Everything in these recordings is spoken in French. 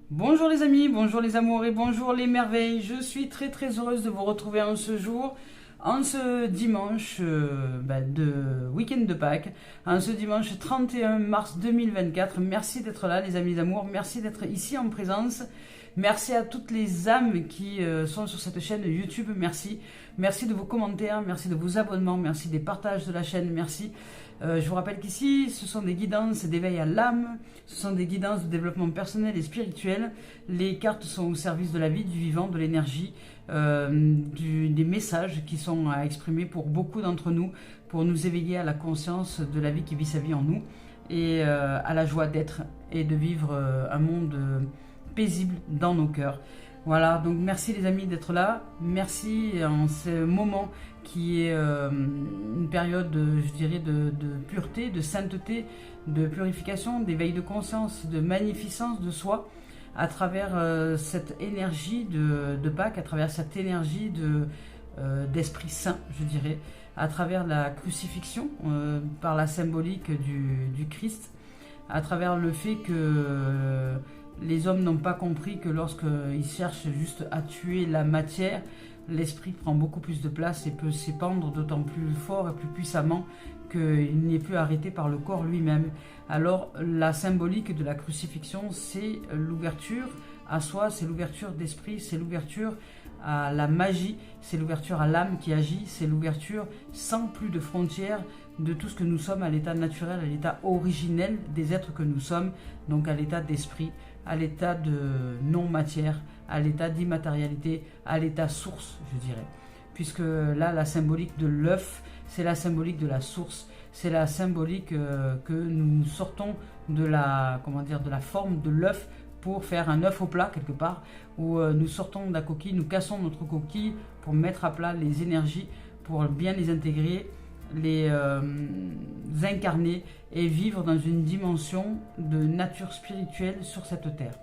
Bonjour les amis, bonjour les amours et bonjour les merveilles. Je suis très heureuse de vous retrouver en ce jour, en ce dimanche de week-end de Pâques, en ce dimanche 31 mars 2024. Merci d'être là les amis d'amour, merci d'être ici en présence. Merci à toutes les âmes qui sont sur cette chaîne YouTube, merci. Merci de vos commentaires, merci de vos abonnements, merci des partages de la chaîne, merci. Je vous rappelle qu'ici, ce sont des guidances d'éveil à l'âme, ce sont des guidances de développement personnel et spirituel. Les cartes sont au service de la vie, du vivant, de l'énergie, des messages qui sont à exprimer pour beaucoup d'entre nous, pour nous éveiller à la conscience de la vie qui vit sa vie en nous et à la joie d'être et de vivre un monde paisible dans nos cœurs. Voilà, donc merci les amis d'être là, merci en ce moment qui est une période, je dirais, de pureté, de sainteté, de purification, d'éveil de conscience, de magnificence de soi, à travers cette énergie de Pâques, à travers cette énergie d'Esprit Saint, je dirais, à travers la crucifixion, par la symbolique du Christ, à travers le fait que les hommes n'ont pas compris que lorsqu'ils cherchent juste à tuer la matière, l'esprit prend beaucoup plus de place et peut s'épandre d'autant plus fort et plus puissamment qu'il n'est plus arrêté par le corps lui-même. Alors la symbolique de la crucifixion, c'est l'ouverture à soi, c'est l'ouverture d'esprit, c'est l'ouverture à la magie, c'est l'ouverture à l'âme qui agit, c'est l'ouverture sans plus de frontières de tout ce que nous sommes à l'état naturel, à l'état originel des êtres que nous sommes, donc à l'état d'esprit, à l'état de non-matière, à l'état d'immatérialité, à l'état source, je dirais. Puisque là, la symbolique de l'œuf, c'est la symbolique de la source, c'est la symbolique que nous sortons de la forme de l'œuf pour faire un œuf au plat quelque part, où nous sortons de la coquille, nous cassons notre coquille pour mettre à plat les énergies, pour bien les intégrer, les incarner et vivre dans une dimension de nature spirituelle sur cette terre.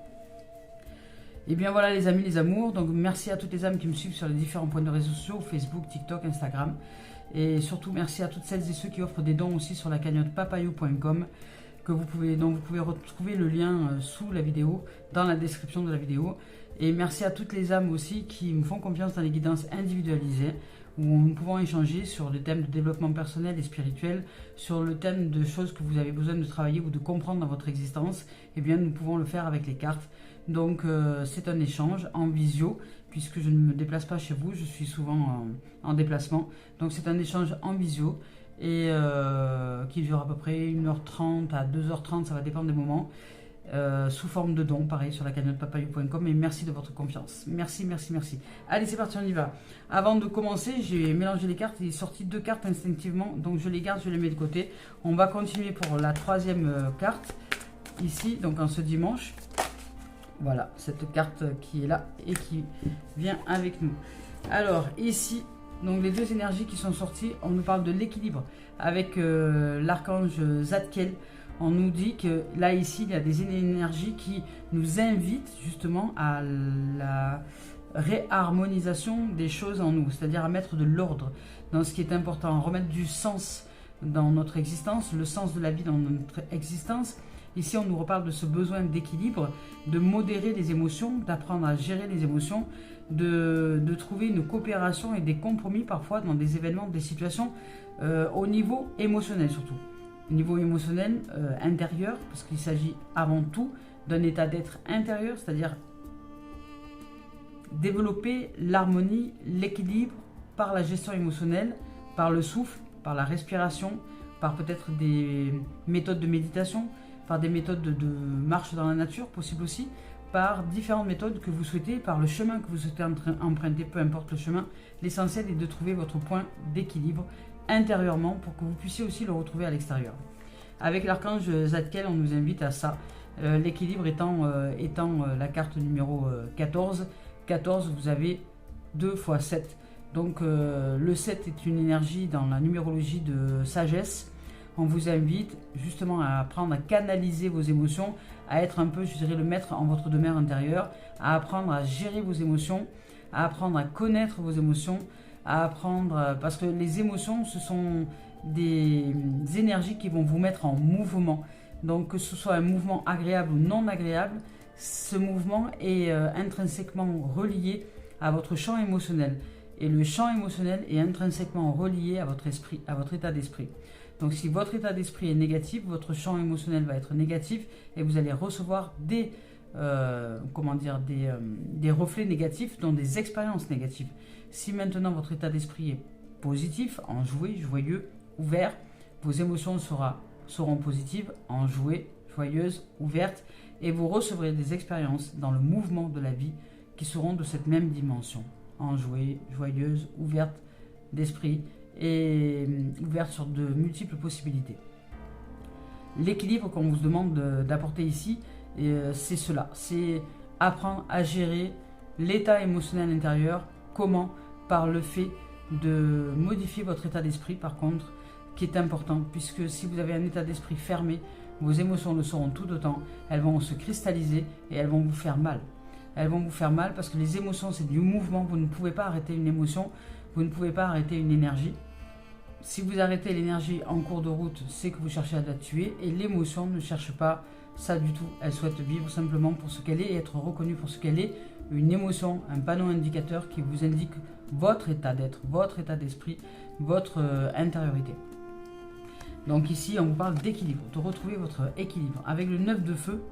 Et bien voilà les amis, les amours, donc merci à toutes les âmes qui me suivent sur les différents points de réseaux sociaux, Facebook, TikTok, Instagram, et surtout merci à toutes celles et ceux qui offrent des dons aussi sur la cagnotte papayou.com, dont vous pouvez retrouver le lien sous la vidéo, dans la description de la vidéo. Et merci à toutes les âmes aussi qui me font confiance dans les guidances individualisées, où nous pouvons échanger sur le thème de développement personnel et spirituel, sur le thème de choses que vous avez besoin de travailler ou de comprendre dans votre existence. Eh bien, nous pouvons le faire avec les cartes. Donc, c'est un échange en visio, puisque je ne me déplace pas chez vous, je suis souvent en déplacement. Donc, c'est un échange en visio et qui dure à peu près 1h30 à 2h30, ça va dépendre des moments. Sous forme de dons, pareil sur la cagnotte papayou.com, et merci de votre confiance. Merci. Allez, c'est parti, on y va. Avant de commencer, j'ai mélangé les cartes, il est sorti 2 cartes instinctivement, donc je les garde, je les mets de côté. On va continuer pour la 3e carte, ici, donc en ce dimanche. Voilà, cette carte qui est là et qui vient avec nous. Alors, ici, donc les 2 énergies qui sont sorties, on nous parle de l'équilibre avec l'archange Zadkiel. On nous dit que là, ici, il y a des énergies qui nous invitent justement à la réharmonisation des choses en nous, c'est-à-dire à mettre de l'ordre dans ce qui est important, à remettre du sens dans notre existence, le sens de la vie dans notre existence. Ici, on nous reparle de ce besoin d'équilibre, de modérer les émotions, d'apprendre à gérer les émotions, de trouver une coopération et des compromis parfois dans des événements, des situations au niveau émotionnel surtout. Niveau émotionnel intérieur, parce qu'il s'agit avant tout d'un état d'être intérieur, c'est-à-dire développer l'harmonie, l'équilibre par la gestion émotionnelle, par le souffle, par la respiration, par peut-être des méthodes de méditation, par des méthodes de marche dans la nature, possible aussi, par différentes méthodes que vous souhaitez, par le chemin que vous souhaitez emprunter, peu importe le chemin. L'essentiel est de trouver votre point d'équilibre intérieurement pour que vous puissiez aussi le retrouver à l'extérieur. Avec l'archange Zadkiel, on nous invite à ça, l'équilibre étant la carte numéro 14. 14, vous avez 2 x 7. Donc le 7 est une énergie dans la numérologie de sagesse. On vous invite justement à apprendre à canaliser vos émotions, à être un peu, je dirais, le maître en votre demeure intérieure, à apprendre à gérer vos émotions, à apprendre à connaître vos émotions, à apprendre, parce que les émotions, ce sont des énergies qui vont vous mettre en mouvement. Donc que ce soit un mouvement agréable ou non agréable, ce mouvement est intrinsèquement relié à votre champ émotionnel. Et le champ émotionnel est intrinsèquement relié à votre esprit, à votre état d'esprit. Donc si votre état d'esprit est négatif, votre champ émotionnel va être négatif et vous allez recevoir des reflets négatifs, dont des expériences négatives. Si maintenant votre état d'esprit est positif, enjoué, joyeux, ouvert, vos émotions seront positives, enjouées, joyeuses, ouvertes, et vous recevrez des expériences dans le mouvement de la vie qui seront de cette même dimension, enjouée, joyeuse, ouverte d'esprit et ouverte sur de multiples possibilités. L'équilibre qu'on vous demande d'apporter ici, c'est cela, c'est apprendre à gérer l'état émotionnel intérieur. Comment? Par le fait de modifier votre état d'esprit, par contre, qui est important, puisque si vous avez un état d'esprit fermé, vos émotions le seront tout autant, elles vont se cristalliser et elles vont vous faire mal. Elles vont vous faire mal parce que les émotions, c'est du mouvement, vous ne pouvez pas arrêter une émotion, vous ne pouvez pas arrêter une énergie. Si vous arrêtez l'énergie en cours de route, c'est que vous cherchez à la tuer, et l'émotion ne cherche pas ça du tout. Elle souhaite vivre simplement pour ce qu'elle est et être reconnue pour ce qu'elle est, une émotion, un panneau indicateur qui vous indique votre état d'être, votre état d'esprit, votre intériorité. Donc ici, on vous parle d'équilibre, de retrouver votre équilibre. Avec le 9 de feu,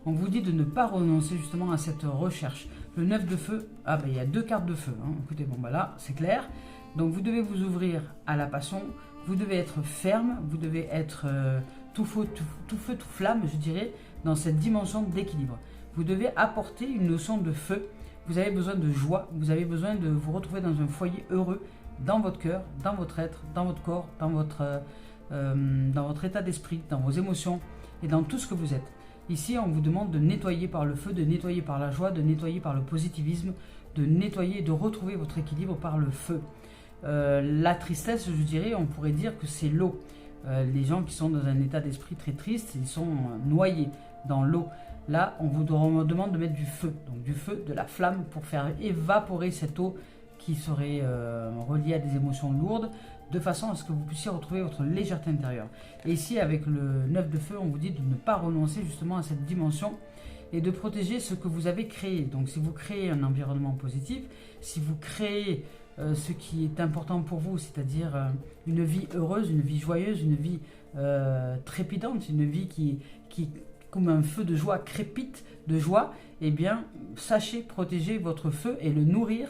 on vous dit de ne pas renoncer justement à cette recherche. Le 9 de feu, il y a 2 cartes de feu. Écoutez, là, c'est clair. Donc vous devez vous ouvrir à la passion, vous devez être ferme, vous devez être tout feu, tout flamme, je dirais, dans cette dimension d'équilibre. Vous devez apporter une notion de feu. Vous avez besoin de joie, vous avez besoin de vous retrouver dans un foyer heureux, dans votre cœur, dans votre être, dans votre corps, dans votre état d'esprit, dans vos émotions et dans tout ce que vous êtes. Ici, on vous demande de nettoyer par le feu, de nettoyer par la joie, de nettoyer par le positivisme, de nettoyer et de retrouver votre équilibre par le feu. La tristesse, je dirais, on pourrait dire que c'est l'eau. Les gens qui sont dans un état d'esprit très triste, ils sont noyés dans l'eau. Là, on vous demande de mettre du feu, donc du feu, de la flamme pour faire évaporer cette eau qui serait reliée à des émotions lourdes, de façon à ce que vous puissiez retrouver votre légèreté intérieure. Et ici, avec le 9 de feu, on vous dit de ne pas renoncer justement à cette dimension et de protéger ce que vous avez créé. Donc si vous créez un environnement positif, si vous créez ce qui est important pour vous, c'est-à-dire une vie heureuse, une vie joyeuse, une vie trépidante, une vie qui comme un feu de joie crépite de joie, eh bien sachez protéger votre feu et le nourrir.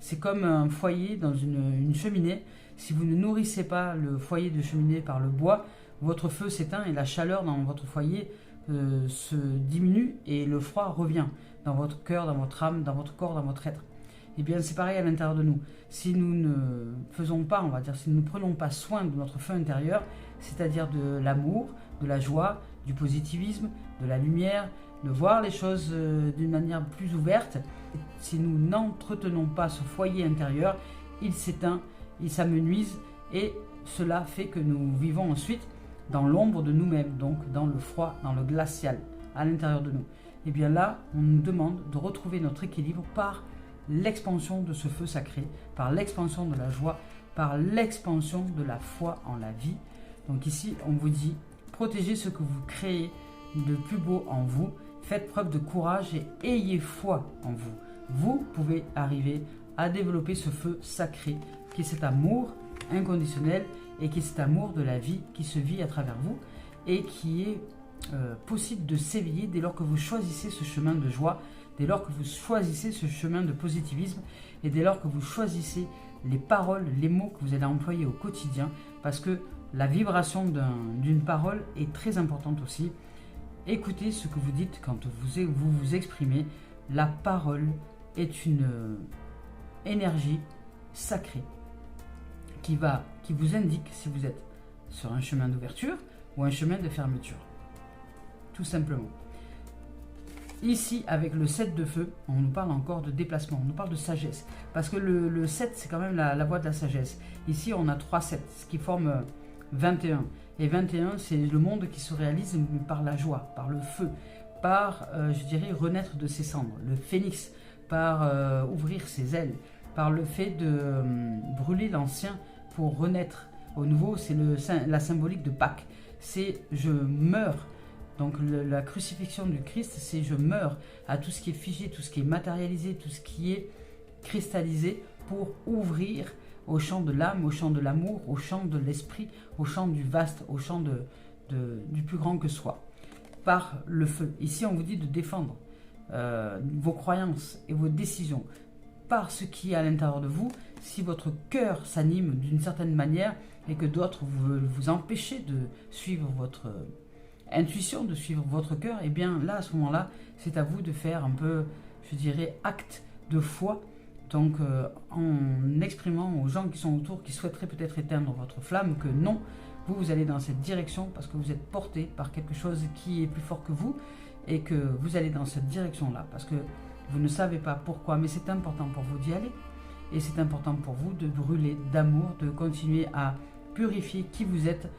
C'est comme un foyer dans une cheminée. Si vous ne nourrissez pas le foyer de cheminée par le bois, votre feu s'éteint et la chaleur dans votre foyer se diminue et le froid revient dans votre cœur, dans votre âme, dans votre corps, dans votre être. Eh bien c'est pareil à l'intérieur de nous. Si nous ne faisons pas, on va dire, si nous ne prenons pas soin de notre feu intérieur, c'est-à-dire de l'amour, de la joie, du positivisme, de la lumière, de voir les choses d'une manière plus ouverte, si nous n'entretenons pas ce foyer intérieur, il s'éteint, il s'amenuise et cela fait que nous vivons ensuite dans l'ombre de nous-mêmes, donc dans le froid, dans le glacial, à l'intérieur de nous. Et bien là, on nous demande de retrouver notre équilibre par l'expansion de ce feu sacré, par l'expansion de la joie, par l'expansion de la foi en la vie. Donc ici, on vous dit, protégez ce que vous créez de plus beau en vous, faites preuve de courage et ayez foi en vous. Vous pouvez arriver à développer ce feu sacré, qui est cet amour inconditionnel et qui est cet amour de la vie qui se vit à travers vous et qui est possible de s'éveiller dès lors que vous choisissez ce chemin de joie, dès lors que vous choisissez ce chemin de positivisme et dès lors que vous choisissez les paroles, les mots que vous allez employer au quotidien, parce que la vibration d'une parole est très importante aussi. Écoutez ce que vous dites quand vous vous exprimez. La parole est une énergie sacrée qui vous indique si vous êtes sur un chemin d'ouverture ou un chemin de fermeture. Tout simplement. Ici, avec le 7 de feu, on nous parle encore de déplacement, on nous parle de sagesse. Parce que le 7, c'est quand même la voie de la sagesse. Ici, on a 3 7, ce qui forme 21. Et 21, c'est le monde qui se réalise par la joie, par le feu, par, je dirais, renaître de ses cendres, le phénix, par ouvrir ses ailes, par le fait de brûler l'ancien pour renaître au nouveau. C'est la symbolique de Pâques. C'est je meurs Donc la crucifixion du Christ, c'est je meurs à tout ce qui est figé, tout ce qui est matérialisé, tout ce qui est cristallisé pour ouvrir au champ de l'âme, au champ de l'amour, au champ de l'esprit, au champ du vaste, au champ du plus grand que soi. Par le feu. Ici, on vous dit de défendre vos croyances et vos décisions par ce qui est à l'intérieur de vous. Si votre cœur s'anime d'une certaine manière et que d'autres veulent vous empêcher de suivre votre intuition, de suivre votre cœur, et bien là, à ce moment-là, c'est à vous de faire un peu, je dirais, acte de foi. Donc, en exprimant aux gens qui sont autour, qui souhaiteraient peut-être éteindre votre flamme, que non, vous allez dans cette direction parce que vous êtes porté par quelque chose qui est plus fort que vous et que vous allez dans cette direction-là parce que vous ne savez pas pourquoi, mais c'est important pour vous d'y aller et c'est important pour vous de brûler d'amour, de continuer à purifier qui vous êtes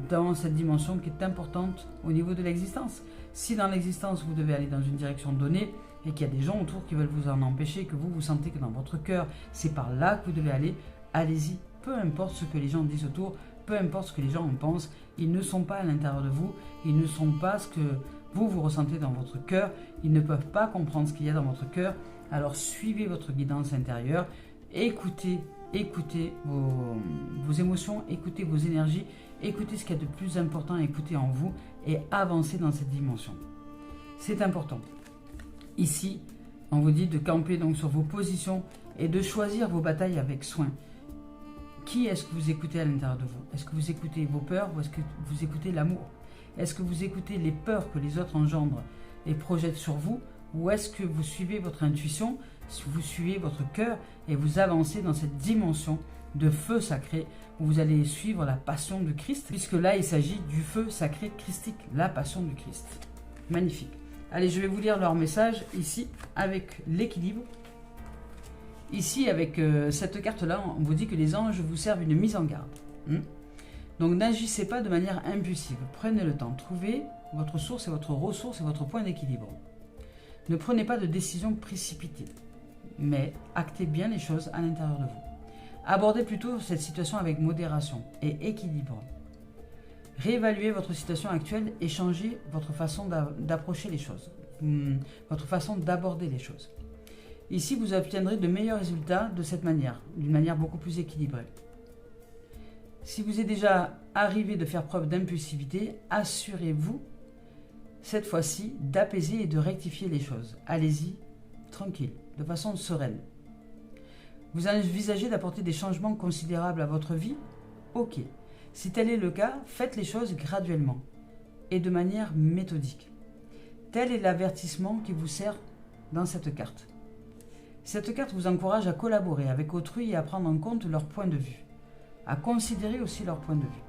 dans cette dimension qui est importante au niveau de l'existence. Si dans l'existence, vous devez aller dans une direction donnée et qu'il y a des gens autour qui veulent vous en empêcher, que vous sentez que dans votre cœur, c'est par là que vous devez aller, allez-y. Peu importe ce que les gens disent autour, peu importe ce que les gens en pensent, ils ne sont pas à l'intérieur de vous, ils ne sont pas ce que vous ressentez dans votre cœur, ils ne peuvent pas comprendre ce qu'il y a dans votre cœur. Alors suivez votre guidance intérieure, écoutez vos émotions, écoutez vos énergies, écoutez ce qu'il y a de plus important à écouter en vous et avancez dans cette dimension. C'est important. Ici, on vous dit de camper donc sur vos positions et de choisir vos batailles avec soin. Qui est-ce que vous écoutez à l'intérieur de vous? Est-ce que vous écoutez vos peurs ou est-ce que vous écoutez l'amour? Est-ce que vous écoutez les peurs que les autres engendrent et projettent sur vous? Ou est-ce que vous suivez votre intuition, vous suivez votre cœur et vous avancez dans cette dimension de feu sacré où vous allez suivre la passion du Christ? Puisque là, il s'agit du feu sacré christique, la passion du Christ. Magnifique. Allez, je vais vous lire leur message ici avec l'équilibre. Ici, avec cette carte-là, on vous dit que les anges vous servent une mise en garde. Donc, n'agissez pas de manière impulsive. Prenez le temps. Trouvez votre source et votre ressource et votre point d'équilibre. Ne prenez pas de décision précipitée, mais actez bien les choses à l'intérieur de vous. Abordez plutôt cette situation avec modération et équilibre. Réévaluez votre situation actuelle et changez votre façon d'approcher les choses, votre façon d'aborder les choses. Ici, vous obtiendrez de meilleurs résultats de cette manière, d'une manière beaucoup plus équilibrée. Si vous est déjà arrivé de faire preuve d'impulsivité, assurez-vous, cette fois-ci, d'apaiser et de rectifier les choses. Allez-y, tranquille, de façon sereine. Vous envisagez d'apporter des changements considérables à votre vie? Ok. Si tel est le cas, faites les choses graduellement et de manière méthodique. Tel est l'avertissement qui vous sert dans cette carte. Cette carte vous encourage à collaborer avec autrui et à prendre en compte leur point de vue, à considérer aussi leur point de vue.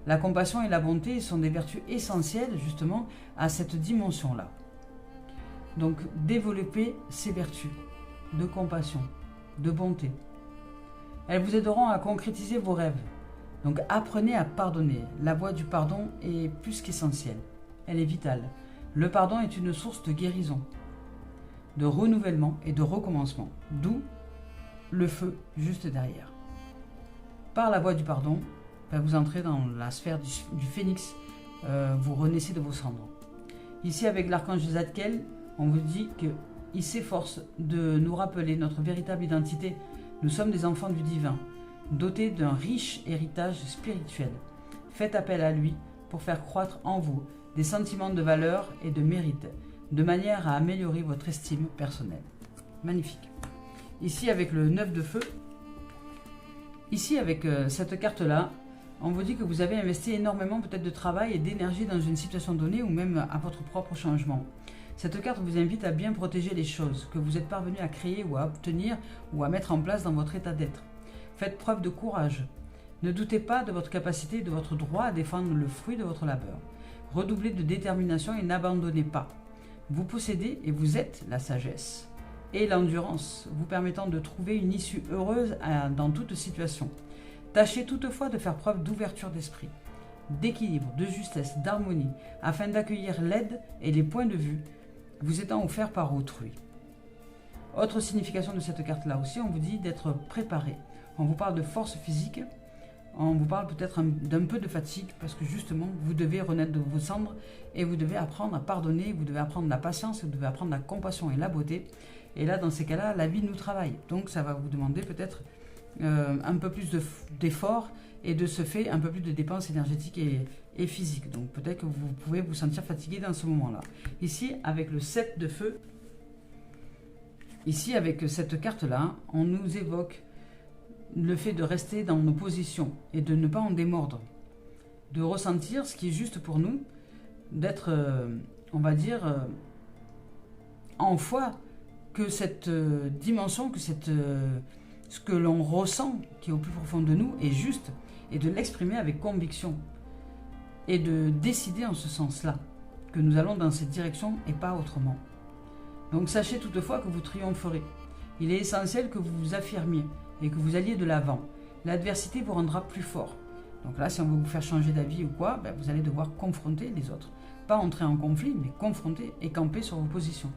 La compassion et la bonté sont des vertus essentielles justement à cette dimension-là. Donc développez ces vertus de compassion, de bonté. Elles vous aideront à concrétiser vos rêves. Donc apprenez à pardonner. La voie du pardon est plus qu'essentielle. Elle est vitale. Le pardon est une source de guérison, de renouvellement et de recommencement. D'où le feu juste derrière. Par la voie du pardon, vous entrez dans la sphère du phénix, vous renaissez de vos cendres. Ici avec l'archange Zadkiel, on vous dit qu'il s'efforce de nous rappeler notre véritable identité. Nous sommes des enfants du divin, dotés d'un riche héritage spirituel. Faites appel à lui pour faire croître en vous des sentiments de valeur et de mérite, de manière à améliorer votre estime personnelle. Magnifique. Ici avec le 9 de feu, ici avec cette carte-là, on vous dit que vous avez investi énormément peut-être de travail et d'énergie dans une situation donnée ou même à votre propre changement. Cette carte vous invite à bien protéger les choses que vous êtes parvenu à créer ou à obtenir ou à mettre en place dans votre état d'être. Faites preuve de courage. Ne doutez pas de votre capacité et de votre droit à défendre le fruit de votre labeur. Redoublez de détermination et n'abandonnez pas. Vous possédez et vous êtes la sagesse et l'endurance, vous permettant de trouver une issue heureuse dans toute situation. Tâchez toutefois de faire preuve d'ouverture d'esprit, d'équilibre, de justesse, d'harmonie, afin d'accueillir l'aide et les points de vue vous étant offerts par autrui. Autre signification de cette carte-là aussi, on vous dit d'être préparé. On vous parle de force physique, on vous parle peut-être d'un peu de fatigue parce que justement, vous devez renaître de vos cendres et vous devez apprendre à pardonner, vous devez apprendre la patience, vous devez apprendre la compassion et la beauté. Et là, dans ces cas-là, la vie nous travaille. Donc, ça va vous demander peut-être un peu plus d'efforts et de ce fait, un peu plus de dépenses énergétiques et physiques. Donc, peut-être que vous pouvez vous sentir fatigué dans ce moment-là. Ici, avec le 7 de feu, ici, avec cette carte-là, on nous évoque le fait de rester dans nos positions et de ne pas en démordre, de ressentir ce qui est juste pour nous, d'être, on va dire, en foi que cette dimension, que ce que l'on ressent, qui est au plus profond de nous, est juste, et de l'exprimer avec conviction, et de décider en ce sens-là, que nous allons dans cette direction et pas autrement. Donc sachez toutefois que vous triompherez. Il est essentiel que vous vous affirmiez, et que vous alliez de l'avant. L'adversité vous rendra plus fort. Donc là, si on veut vous faire changer d'avis ou quoi, ben vous allez devoir confronter les autres. Pas entrer en conflit, mais confronter et camper sur vos positions.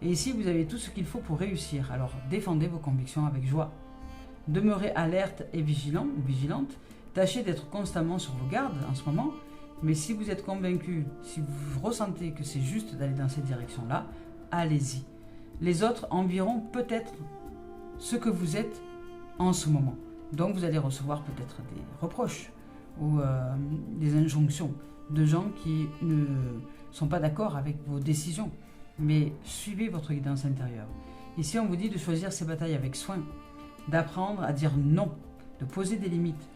Et ici, vous avez tout ce qu'il faut pour réussir. Alors, défendez vos convictions avec joie. Demeurez alerte et vigilant ou vigilante. Tâchez d'être constamment sur vos gardes en ce moment. Mais si vous êtes convaincu, si vous ressentez que c'est juste d'aller dans cette direction-là, allez-y. Les autres enverront peut-être ce que vous êtes en ce moment. Donc vous allez recevoir peut-être des reproches ou des injonctions de gens qui ne sont pas d'accord avec vos décisions. Mais suivez votre guidance intérieure. Ici, on vous dit de choisir ces batailles avec soin, d'apprendre à dire non, de poser des limites,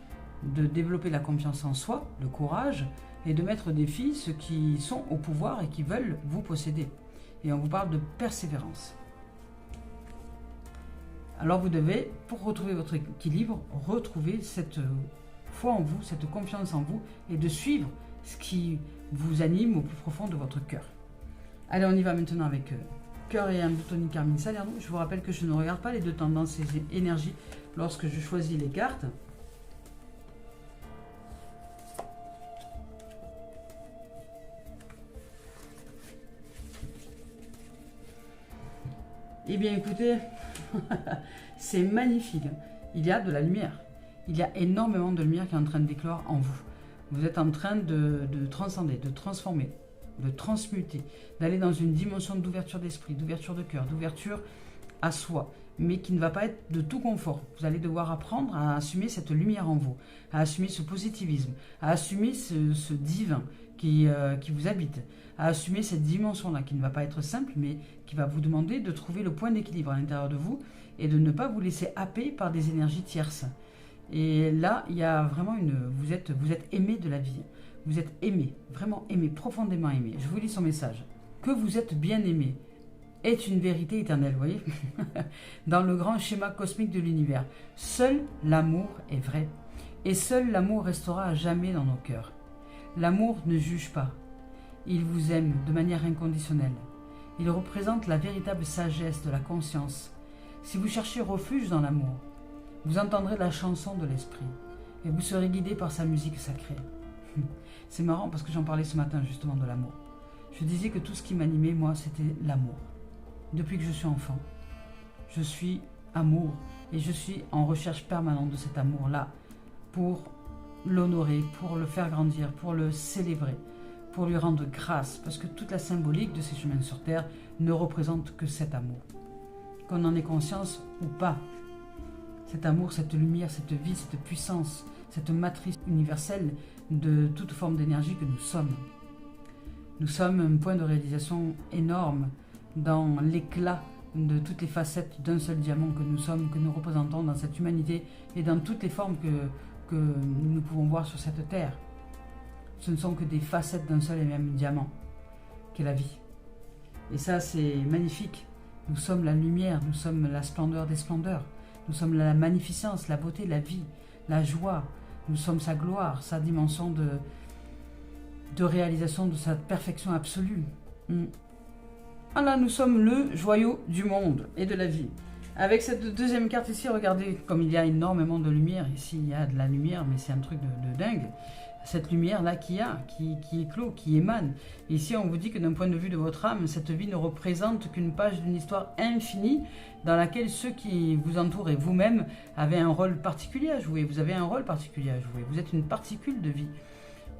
de développer la confiance en soi, le courage et de mettre au défi ceux qui sont au pouvoir et qui veulent vous posséder. Et on vous parle de persévérance. Alors vous devez, pour retrouver votre équilibre, retrouver cette foi en vous, cette confiance en vous et de suivre ce qui vous anime au plus profond de votre cœur. Allez, on y va maintenant avec cœur et âme de Tony Carmine Salerno. Je vous rappelle que je ne regarde pas les deux tendances et énergies lorsque je choisis les cartes. Eh bien écoutez, c'est magnifique. Il y a de la lumière. Il y a énormément de lumière qui est en train d'éclore en vous. Vous êtes en train de transcender, de transformer, de transmuter, d'aller dans une dimension d'ouverture d'esprit, d'ouverture de cœur, d'ouverture à soi, mais qui ne va pas être de tout confort. Vous allez devoir apprendre à assumer cette lumière en vous, à assumer ce positivisme, à assumer ce divin qui vous habite, à assumer cette dimension-là qui ne va pas être simple, mais qui va vous demander de trouver le point d'équilibre à l'intérieur de vous et de ne pas vous laisser happer par des énergies tierces. Et là, il y a vraiment vous êtes aimé de la vie. Vous êtes aimé, vraiment aimé, profondément aimé. Je vous lis son message. Que vous êtes bien aimé est une vérité éternelle, vous voyez, dans le grand schéma cosmique de l'univers. Seul l'amour est vrai. Et seul l'amour restera à jamais dans nos cœurs. L'amour ne juge pas. Il vous aime de manière inconditionnelle. Il représente la véritable sagesse de la conscience. Si vous cherchez refuge dans l'amour, vous entendrez la chanson de l'esprit et vous serez guidé par sa musique sacrée. C'est marrant parce que j'en parlais ce matin justement de l'amour. Je disais que tout ce qui m'animait, moi, c'était l'amour. Depuis que je suis enfant, je suis amour et je suis en recherche permanente de cet amour-là pour l'honorer, pour le faire grandir, pour le célébrer, pour lui rendre grâce, parce que toute la symbolique de ces chemins sur Terre ne représente que cet amour. Qu'on en ait conscience ou pas, cet amour, cette lumière, cette vie, cette puissance, cette matrice universelle de toute forme d'énergie que nous sommes. Nous sommes un point de réalisation énorme dans l'éclat de toutes les facettes d'un seul diamant que nous sommes, que nous représentons dans cette humanité et dans toutes les formes que nous pouvons voir sur cette terre. Ce ne sont que des facettes d'un seul et même diamant, qu'est la vie. Et ça, c'est magnifique. Nous sommes la lumière, nous sommes la splendeur des splendeurs. Nous sommes la magnificence, la beauté, la vie, la joie. Nous sommes sa gloire, sa dimension de réalisation de sa perfection absolue. Voilà, nous sommes le joyau du monde et de la vie. Avec cette deuxième carte ici, regardez comme il y a énormément de lumière. Ici, il y a de la lumière, mais c'est un truc de dingue. cette lumière-là qui éclot, qui émane. Ici, on vous dit que d'un point de vue de votre âme, cette vie ne représente qu'une page d'une histoire infinie dans laquelle ceux qui vous entourent et vous-même avez un rôle particulier à jouer. Vous avez un rôle particulier à jouer. Vous êtes une particule de vie.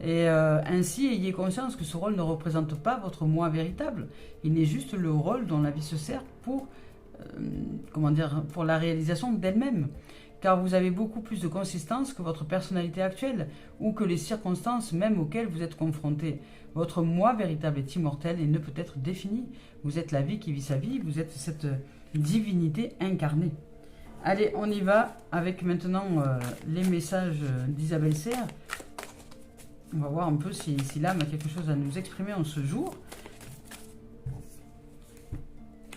Et ainsi, ayez conscience que ce rôle ne représente pas votre moi véritable. Il n'est juste le rôle dont la vie se sert pour, pour la réalisation d'elle-même. Car vous avez beaucoup plus de consistance que votre personnalité actuelle ou que les circonstances même auxquelles vous êtes confronté. Votre moi véritable est immortel et ne peut être défini. Vous êtes la vie qui vit sa vie, vous êtes cette divinité incarnée. Allez, on y va avec maintenant les messages d'Isabelle Serre. On va voir un peu si l'âme a quelque chose à nous exprimer en ce jour.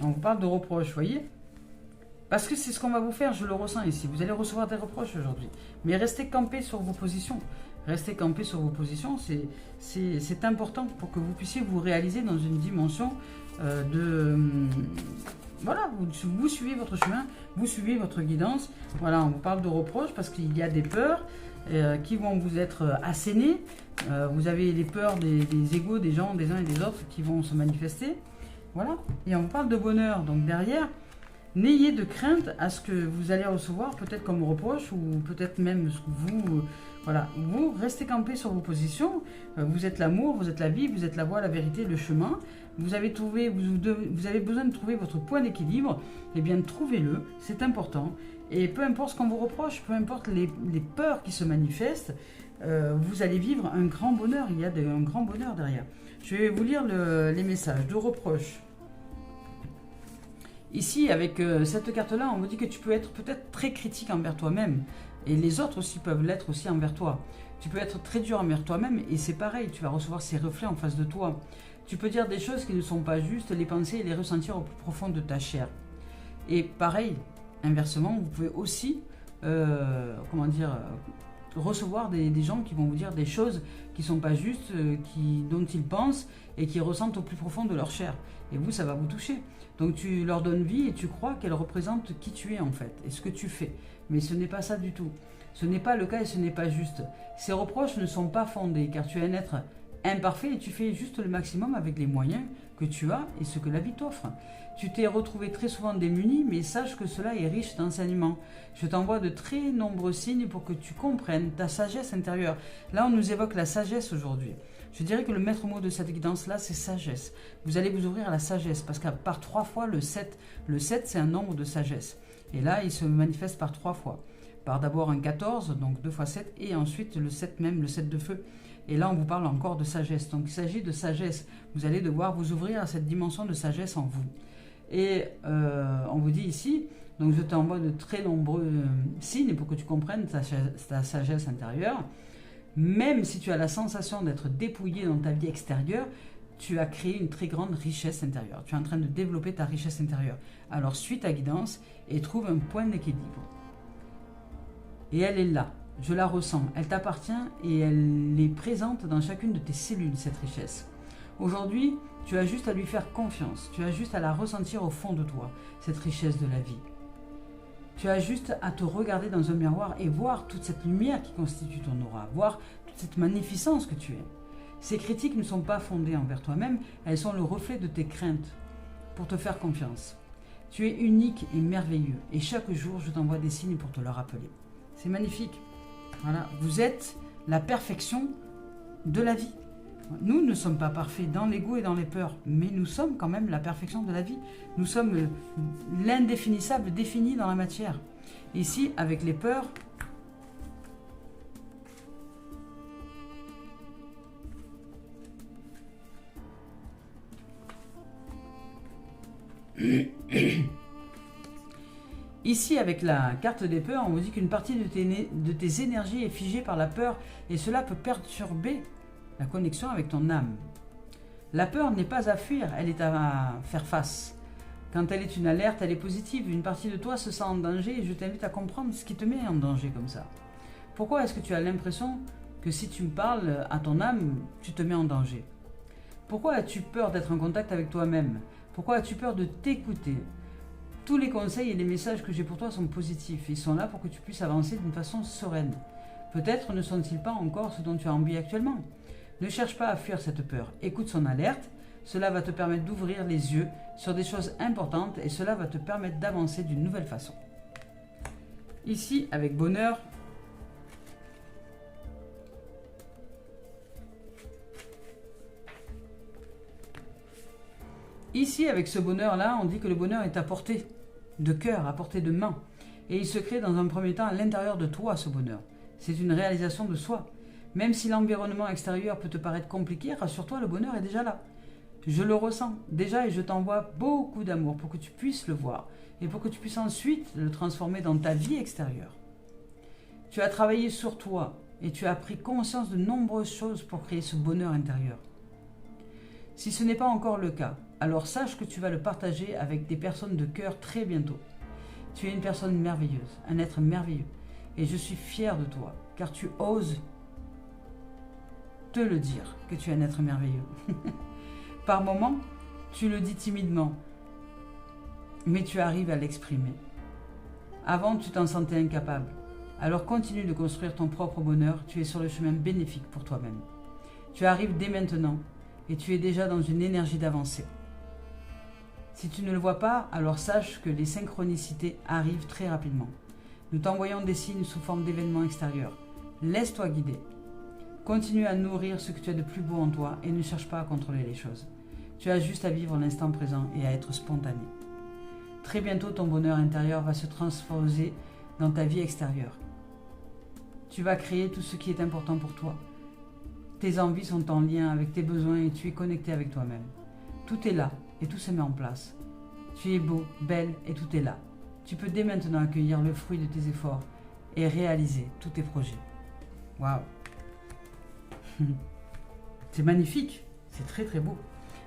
On vous parle de reproches, voyez ? Parce que c'est ce qu'on va vous faire, je le ressens ici. Vous allez recevoir des reproches aujourd'hui. Mais restez campés sur vos positions. Restez campés sur vos positions, c'est important pour que vous puissiez vous réaliser dans une dimension voilà, vous suivez votre chemin, vous suivez votre guidance. Voilà, on vous parle de reproches parce qu'il y a des peurs qui vont vous être assénées. Vous avez les peurs des égos des gens, des uns et des autres qui vont se manifester. Voilà, et on vous parle de bonheur. Donc derrière, n'ayez de crainte à ce que vous allez recevoir, peut-être comme reproche ou peut-être même ce que vous... voilà, vous restez campé sur vos positions. Vous êtes l'amour, vous êtes la vie, vous êtes la voie, la vérité, le chemin. Vous avez besoin de trouver votre point d'équilibre. Eh bien, trouvez-le, c'est important. Et peu importe ce qu'on vous reproche, peu importe les peurs qui se manifestent, vous allez vivre un grand bonheur. Il y a un grand bonheur derrière. Je vais vous lire les messages de reproches. Ici, avec cette carte-là, on vous dit que tu peux être peut-être très critique envers toi-même. Et les autres aussi peuvent l'être aussi envers toi. Tu peux être très dur envers toi-même et c'est pareil, tu vas recevoir ces reflets en face de toi. Tu peux dire des choses qui ne sont pas justes, les penser et les ressentir au plus profond de ta chair. Et pareil, inversement, vous pouvez aussi, recevoir des gens qui vont vous dire des choses qui ne sont pas justes, dont ils pensent et qui ressentent au plus profond de leur chair. Et vous, ça va vous toucher. Donc tu leur donnes vie et tu crois qu'elles représentent qui tu es en fait et ce que tu fais. Mais ce n'est pas ça du tout. Ce n'est pas le cas et ce n'est pas juste. Ces reproches ne sont pas fondés car tu es un être imparfait et tu fais juste le maximum avec les moyens que tu as et ce que la vie t'offre. Tu t'es retrouvé très souvent démuni, mais sache que cela est riche d'enseignements. Je t'envoie de très nombreux signes pour que tu comprennes ta sagesse intérieure. Là, on nous évoque la sagesse aujourd'hui. Je dirais que le maître mot de cette guidance-là, c'est sagesse. Vous allez vous ouvrir à la sagesse, parce qu'à par 3 fois le 7. Le 7, c'est un nombre de sagesse. Et là, il se manifeste par 3 fois. Par d'abord un 14, donc 2 x 7, et ensuite le 7 même, le 7 de feu. Et là, on vous parle encore de sagesse. Donc, il s'agit de sagesse. Vous allez devoir vous ouvrir à cette dimension de sagesse en vous. Et on vous dit ici, donc je t'envoie de très nombreux signes pour que tu comprennes ta sagesse intérieure. Même si tu as la sensation d'être dépouillé dans ta vie extérieure, tu as créé une très grande richesse intérieure. Tu es en train de développer ta richesse intérieure. Alors suis ta guidance et trouve un point d'équilibre. Et elle est là. Je la ressens. Elle t'appartient et elle est présente dans chacune de tes cellules, cette richesse. Aujourd'hui, tu as juste à lui faire confiance. Tu as juste à la ressentir au fond de toi, cette richesse de la vie. Tu as juste à te regarder dans un miroir et voir toute cette lumière qui constitue ton aura, voir toute cette magnificence que tu es. Ces critiques ne sont pas fondées envers toi-même, elles sont le reflet de tes craintes pour te faire confiance. Tu es unique et merveilleux et chaque jour je t'envoie des signes pour te le rappeler. C'est magnifique. Voilà, vous êtes la perfection de la vie. Nous ne sommes pas parfaits dans l'ego et dans les peurs, mais nous sommes quand même la perfection de la vie. Nous sommes l'indéfinissable défini dans la matière. Ici, avec les peurs, ici, avec la carte des peurs, on vous dit qu'une partie de tes énergies est figée par la peur et cela peut perturber la connexion avec ton âme. La peur n'est pas à fuir, elle est à faire face. Quand elle est une alerte, elle est positive. Une partie de toi se sent en danger et je t'invite à comprendre ce qui te met en danger comme ça. Pourquoi est-ce que tu as l'impression que si tu me parles à ton âme, tu te mets en danger? Pourquoi as-tu peur d'être en contact avec toi-même? Pourquoi as-tu peur de t'écouter? Tous les conseils et les messages que j'ai pour toi sont positifs. Ils sont là pour que tu puisses avancer d'une façon sereine. Peut-être ne sont-ils pas encore ce dont tu as envie actuellement. Ne cherche pas à fuir cette peur. Écoute son alerte. Cela va te permettre d'ouvrir les yeux sur des choses importantes et cela va te permettre d'avancer d'une nouvelle façon. Ici, avec bonheur, ici, avec ce bonheur-là, on dit que le bonheur est à portée de cœur, à portée de main. Et il se crée dans un premier temps à l'intérieur de toi, ce bonheur. C'est une réalisation de soi. Même si l'environnement extérieur peut te paraître compliqué, rassure-toi, le bonheur est déjà là. Je le ressens déjà et je t'envoie beaucoup d'amour pour que tu puisses le voir et pour que tu puisses ensuite le transformer dans ta vie extérieure. Tu as travaillé sur toi et tu as pris conscience de nombreuses choses pour créer ce bonheur intérieur. Si ce n'est pas encore le cas, alors sache que tu vas le partager avec des personnes de cœur très bientôt. Tu es une personne merveilleuse, un être merveilleux et je suis fier de toi car tu oses te le dire que tu es un être merveilleux. Par moments, tu le dis timidement, mais tu arrives à l'exprimer. Avant, tu t'en sentais incapable. Alors continue de construire ton propre bonheur, tu es sur le chemin bénéfique pour toi-même. Tu arrives dès maintenant et tu es déjà dans une énergie d'avancée. Si tu ne le vois pas, alors sache que les synchronicités arrivent très rapidement. Nous t'envoyons des signes sous forme d'événements extérieurs. Laisse-toi guider. Continue à nourrir ce que tu as de plus beau en toi et ne cherche pas à contrôler les choses. Tu as juste à vivre l'instant présent et à être spontané. Très bientôt, ton bonheur intérieur va se transposer dans ta vie extérieure. Tu vas créer tout ce qui est important pour toi. Tes envies sont en lien avec tes besoins et tu es connecté avec toi-même. Tout est là et tout se met en place. Tu es beau, belle et tout est là. Tu peux dès maintenant accueillir le fruit de tes efforts et réaliser tous tes projets. Waouh! C'est magnifique, c'est très très beau.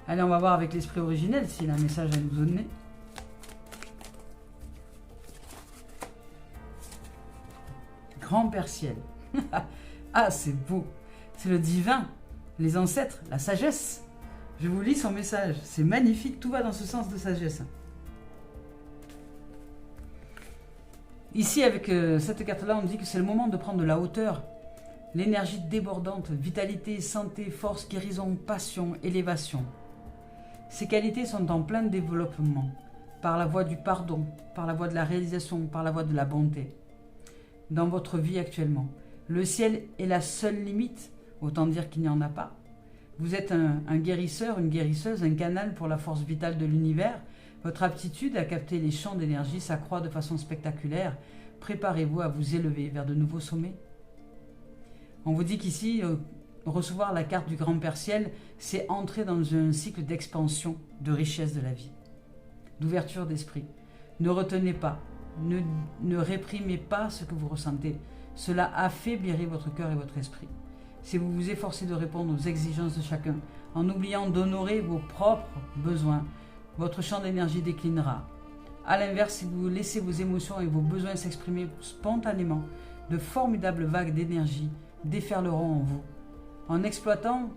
Allez, on va voir avec l'esprit originel s'il a un message à nous donner. Grand-Père Ciel. Ah, c'est beau. C'est le divin, les ancêtres, la sagesse. Je vous lis son message. C'est magnifique, tout va dans ce sens de sagesse. Ici, avec cette carte-là, on dit que c'est le moment de prendre de la hauteur. L'énergie débordante, vitalité, santé, force, guérison, passion, élévation. Ces qualités sont en plein développement, par la voie du pardon, par la voie de la réalisation, par la voie de la bonté. Dans votre vie actuellement, le ciel est la seule limite, autant dire qu'il n'y en a pas. Vous êtes un guérisseur, une guérisseuse, un canal pour la force vitale de l'univers. Votre aptitude à capter les champs d'énergie s'accroît de façon spectaculaire. Préparez-vous à vous élever vers de nouveaux sommets. On vous dit qu'ici, recevoir la carte du Grand-Père Ciel, c'est entrer dans un cycle d'expansion, de richesse de la vie, d'ouverture d'esprit. Ne retenez pas, ne réprimez pas ce que vous ressentez. Cela affaiblirait votre cœur et votre esprit. Si vous vous efforcez de répondre aux exigences de chacun, en oubliant d'honorer vos propres besoins, votre champ d'énergie déclinera. A l'inverse, si vous laissez vos émotions et vos besoins s'exprimer spontanément, de formidables vagues d'énergie déferleront en vous. En exploitant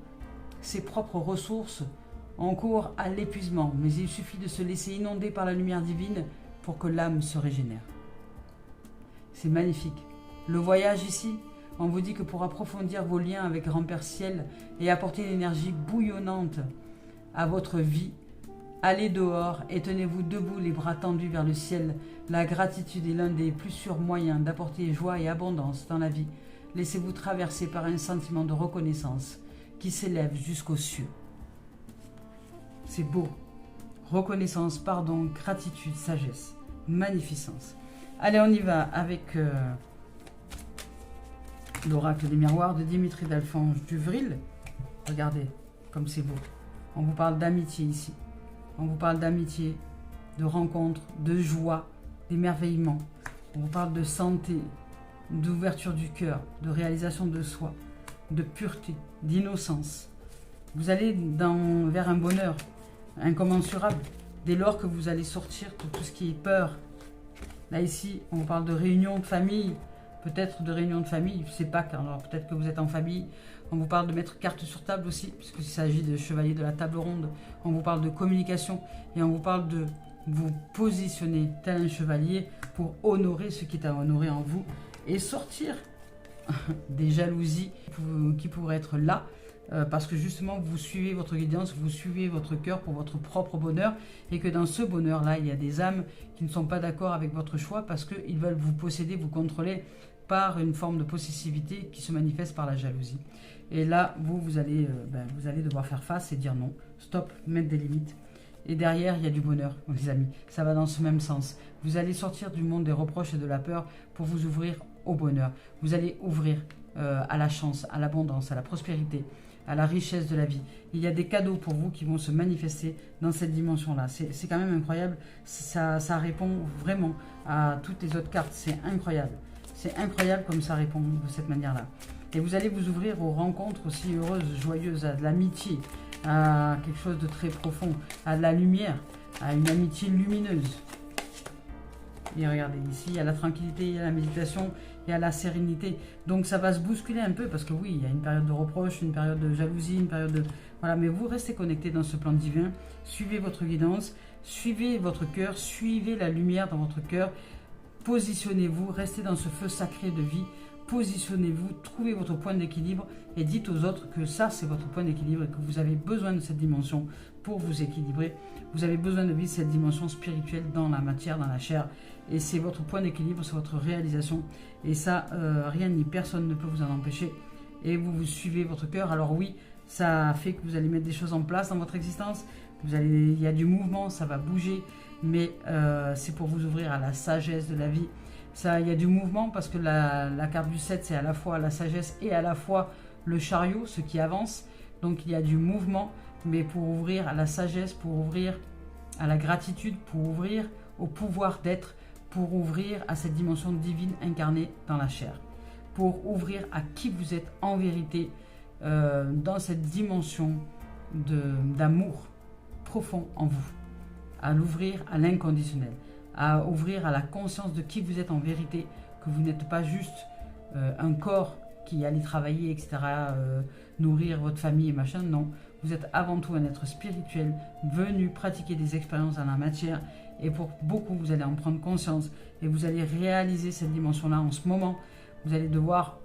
ses propres ressources, on court à l'épuisement, mais il suffit de se laisser inonder par la lumière divine pour que l'âme se régénère. C'est magnifique. Le voyage ici, on vous dit que pour approfondir vos liens avec Grand-Père Ciel et apporter une énergie bouillonnante à votre vie, allez dehors et tenez-vous debout les bras tendus vers le ciel. La gratitude est l'un des plus sûrs moyens d'apporter joie et abondance dans la vie. Laissez-vous traverser par un sentiment de reconnaissance qui s'élève jusqu'aux cieux. C'est beau. Reconnaissance, pardon, gratitude, sagesse, magnificence. Allez, on y va avec l'oracle des miroirs de Dimitri d'Alphonse Duvril. Regardez comme c'est beau. On vous parle d'amitié ici. On vous parle d'amitié, de rencontre, de joie, d'émerveillement. On vous parle de santé, d'ouverture du cœur, de réalisation de soi, de pureté, d'innocence. Vous allez vers un bonheur incommensurable dès lors que vous allez sortir de tout ce qui est peur. Là ici, on vous parle de réunion de famille, peut-être de réunion de famille, je ne sais pas, car alors peut-être que vous êtes en famille. On vous parle de mettre carte sur table aussi, puisqu'il s'agit de chevalier de la table ronde. On vous parle de communication et on vous parle de vous positionner tel un chevalier pour honorer ce qui est à honorer en vous et sortir des jalousies qui pourraient être là, parce que justement vous suivez votre guidance, vous suivez votre cœur pour votre propre bonheur, et que dans ce bonheur-là, il y a des âmes qui ne sont pas d'accord avec votre choix parce qu'ils veulent vous posséder, vous contrôler par une forme de possessivité qui se manifeste par la jalousie. Et là, vous allez devoir faire face et dire non, stop, mettre des limites. Et derrière, il y a du bonheur, les amis. Ça va dans ce même sens. Vous allez sortir du monde des reproches et de la peur pour vous ouvrir au bonheur. Vous allez ouvrir à la chance, à l'abondance, à la prospérité, à la richesse de la vie. Il y a des cadeaux pour vous qui vont se manifester dans cette dimension-là. C'est quand même incroyable. Ça répond vraiment à toutes les autres cartes. C'est incroyable. C'est incroyable comme ça répond de cette manière-là. Et vous allez vous ouvrir aux rencontres aussi heureuses, joyeuses, à de l'amitié, à quelque chose de très profond, à de la lumière, à une amitié lumineuse. Et regardez, ici, il y a la tranquillité, il y a la méditation, il y a la sérénité. Donc ça va se bousculer un peu parce que oui, il y a une période de reproche, une période de jalousie, une période de... Voilà, mais vous restez connectés dans ce plan divin, suivez votre guidance, suivez votre cœur, suivez la lumière dans votre cœur, positionnez-vous, restez dans ce feu sacré de vie, positionnez-vous, trouvez votre point d'équilibre et dites aux autres que ça c'est votre point d'équilibre et que vous avez besoin de cette dimension pour vous équilibrer. Vous avez besoin de vivre cette dimension spirituelle dans la matière, dans la chair, et c'est votre point d'équilibre, c'est votre réalisation, et ça rien ni personne ne peut vous en empêcher, et vous suivez votre cœur. Alors oui, ça fait que vous allez mettre des choses en place dans votre existence, il y a du mouvement, ça va bouger, mais c'est pour vous ouvrir à la sagesse de la vie. Il y a du mouvement parce que la carte du 7, c'est à la fois la sagesse et à la fois le chariot, ce qui avance. Donc il y a du mouvement, mais pour ouvrir à la sagesse, pour ouvrir à la gratitude, pour ouvrir au pouvoir d'être, pour ouvrir à cette dimension divine incarnée dans la chair, pour ouvrir à qui vous êtes en vérité dans cette dimension d'amour profond en vous, à l'ouvrir à l'inconditionnel, à ouvrir à la conscience de qui vous êtes en vérité, que vous n'êtes pas juste un corps qui allait travailler, etc., nourrir votre famille et machin, non. Vous êtes avant tout un être spirituel, venu pratiquer des expériences dans la matière, et pour beaucoup, vous allez en prendre conscience, et vous allez réaliser cette dimension-là en ce moment. Vous allez devoir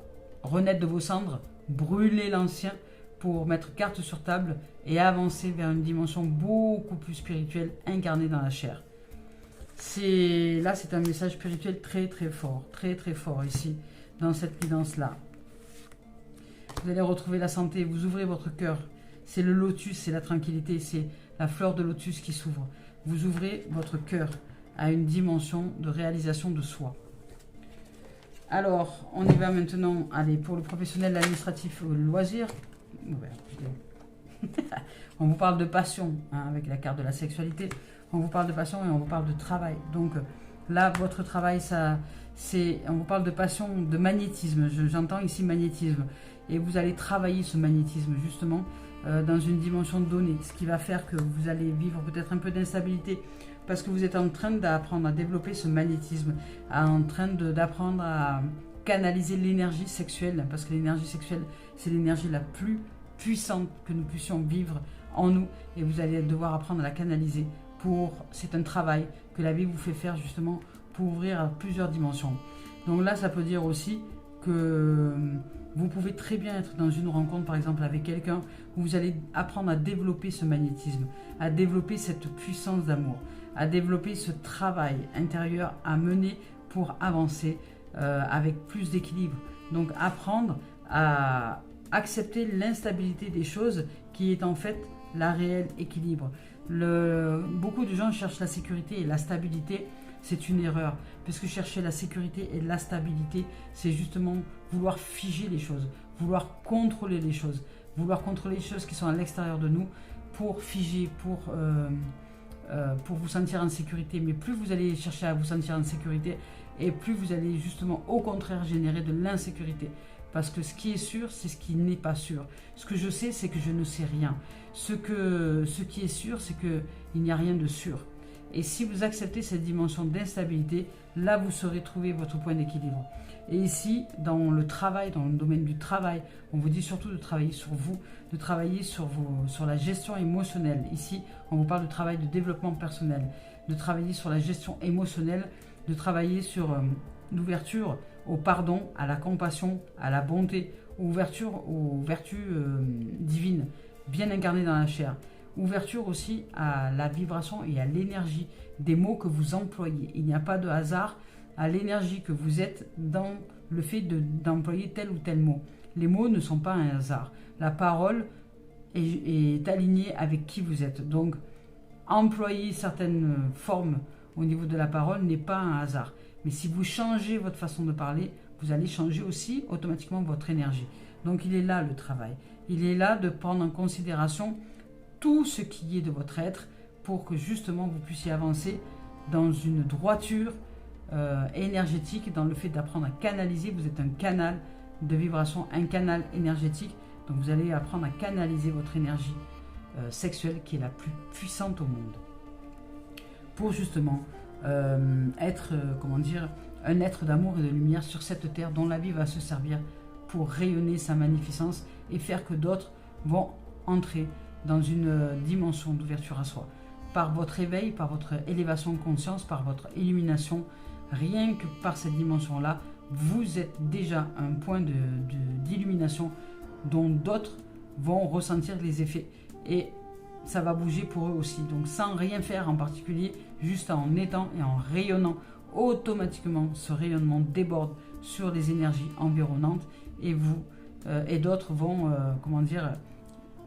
renaître de vos cendres, brûler l'ancien, pour mettre carte sur table, et avancer vers une dimension beaucoup plus spirituelle, incarnée dans la chair. Là, c'est un message spirituel très très fort ici, dans cette guidance-là. Vous allez retrouver la santé, vous ouvrez votre cœur. C'est le lotus, c'est la tranquillité, c'est la fleur de lotus qui s'ouvre. Vous ouvrez votre cœur à une dimension de réalisation de soi. Alors, on y va maintenant. Allez, pour le professionnel, l'administratif, le loisir. On vous parle de passion, hein, avec la carte de la sexualité. On vous parle de passion et on vous parle de travail. Donc là, votre travail, on vous parle de passion, de magnétisme. J'entends ici magnétisme. Et vous allez travailler ce magnétisme, justement, dans une dimension donnée. Ce qui va faire que vous allez vivre peut-être un peu d'instabilité, parce que vous êtes en train d'apprendre à développer ce magnétisme, en train d'apprendre à canaliser l'énergie sexuelle, parce que l'énergie sexuelle, c'est l'énergie la plus puissante que nous puissions vivre en nous, et vous allez devoir apprendre à la canaliser. C'est un travail que la vie vous fait faire, justement, pour ouvrir à plusieurs dimensions. Donc là, ça peut dire aussi que vous pouvez très bien être dans une rencontre, par exemple, avec quelqu'un, où vous allez apprendre à développer ce magnétisme, à développer cette puissance d'amour, à développer ce travail intérieur à mener pour avancer avec plus d'équilibre. Donc apprendre à accepter l'instabilité des choses qui est en fait la réelle équilibre. Beaucoup de gens cherchent la sécurité et la stabilité. C'est une erreur, puisque chercher la sécurité et la stabilité, c'est justement vouloir figer les choses, vouloir contrôler les choses qui sont à l'extérieur de nous pour figer, pour vous sentir en sécurité. Mais plus vous allez chercher à vous sentir en sécurité, et plus vous allez justement au contraire générer de l'insécurité. Parce que ce qui est sûr, c'est ce qui n'est pas sûr. Ce que je sais, c'est que je ne sais rien. Ce qui est sûr, c'est qu'il n'y a rien de sûr. Et si vous acceptez cette dimension d'instabilité, là vous saurez trouver votre point d'équilibre. Et ici, dans le travail, dans le domaine du travail, on vous dit surtout de travailler sur vous, de travailler sur la gestion émotionnelle. Ici, on vous parle de travail de développement personnel, de travailler sur la gestion émotionnelle, de travailler sur l'ouverture au pardon, à la compassion, à la bonté, ouverture aux vertus divines, bien incarnées dans la chair. Ouverture aussi à la vibration et à l'énergie des mots que vous employez. Il n'y a pas de hasard à l'énergie que vous êtes dans le fait d'employer tel ou tel mot. Les mots ne sont pas un hasard. La parole est alignée avec qui vous êtes. Donc, employer certaines formes au niveau de la parole n'est pas un hasard. Mais si vous changez votre façon de parler, vous allez changer aussi automatiquement votre énergie. Donc, il est là le travail. Il est là de prendre en considération tout ce qui est de votre être pour que justement vous puissiez avancer dans une droiture énergétique, dans le fait d'apprendre à canaliser. Vous êtes un canal de vibration, un canal énergétique. Donc vous allez apprendre à canaliser votre énergie sexuelle qui est la plus puissante au monde. Pour justement être, un être d'amour et de lumière sur cette terre dont la vie va se servir pour rayonner sa magnificence et faire que d'autres vont entrer dans une dimension d'ouverture à soi. Par votre éveil, par votre élévation de conscience, par votre illumination, rien que par cette dimension-là, vous êtes déjà un point d'illumination dont d'autres vont ressentir les effets. Et ça va bouger pour eux aussi. Donc sans rien faire en particulier, juste en étant et en rayonnant, automatiquement ce rayonnement déborde sur les énergies environnantes et vous et d'autres vont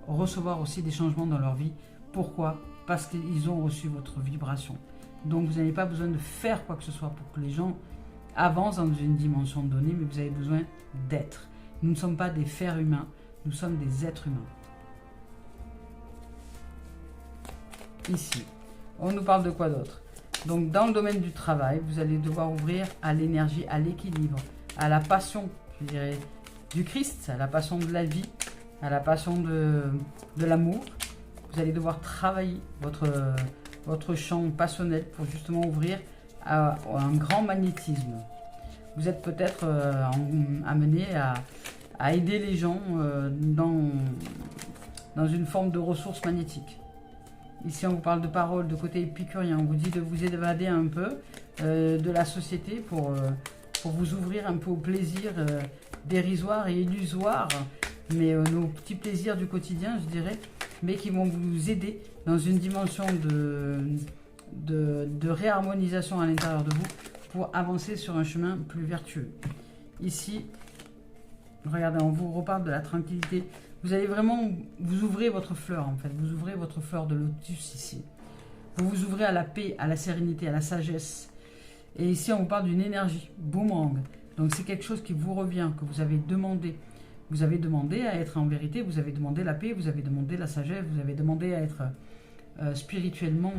recevoir aussi des changements dans leur vie. Pourquoi? Parce qu'ils ont reçu votre vibration. Donc vous n'avez pas besoin de faire quoi que ce soit pour que les gens avancent dans une dimension donnée, mais vous avez besoin d'être. Nous ne sommes pas des fers humains, nous sommes des êtres humains. Ici, on nous parle de quoi d'autre? Donc dans le domaine du travail, vous allez devoir ouvrir à l'énergie, à l'équilibre, à la passion, je dirais, du Christ, à la passion de la vie, à la passion de l'amour. Vous allez devoir travailler votre champ passionnel pour justement ouvrir à un grand magnétisme. Vous êtes peut-être amené à aider les gens dans une forme de ressource magnétique. Ici, on vous parle de paroles, de côté épicurien. On vous dit de vous évader un peu de la société pour vous ouvrir un peu au plaisir dérisoire et illusoire, mais nos petits plaisirs du quotidien, je dirais, mais qui vont vous aider dans une dimension de réharmonisation à l'intérieur de vous pour avancer sur un chemin plus vertueux. Ici, regardez, on vous reparle de la tranquillité. Vous allez vraiment, vous ouvrez votre fleur en fait, vous ouvrez votre fleur de lotus ici. Vous vous ouvrez à la paix, à la sérénité, à la sagesse. Et ici, on vous parle d'une énergie, boomerang. Donc c'est quelque chose qui vous revient, que vous avez demandé. Vous avez demandé à être en vérité, vous avez demandé la paix, vous avez demandé la sagesse, vous avez demandé à être spirituellement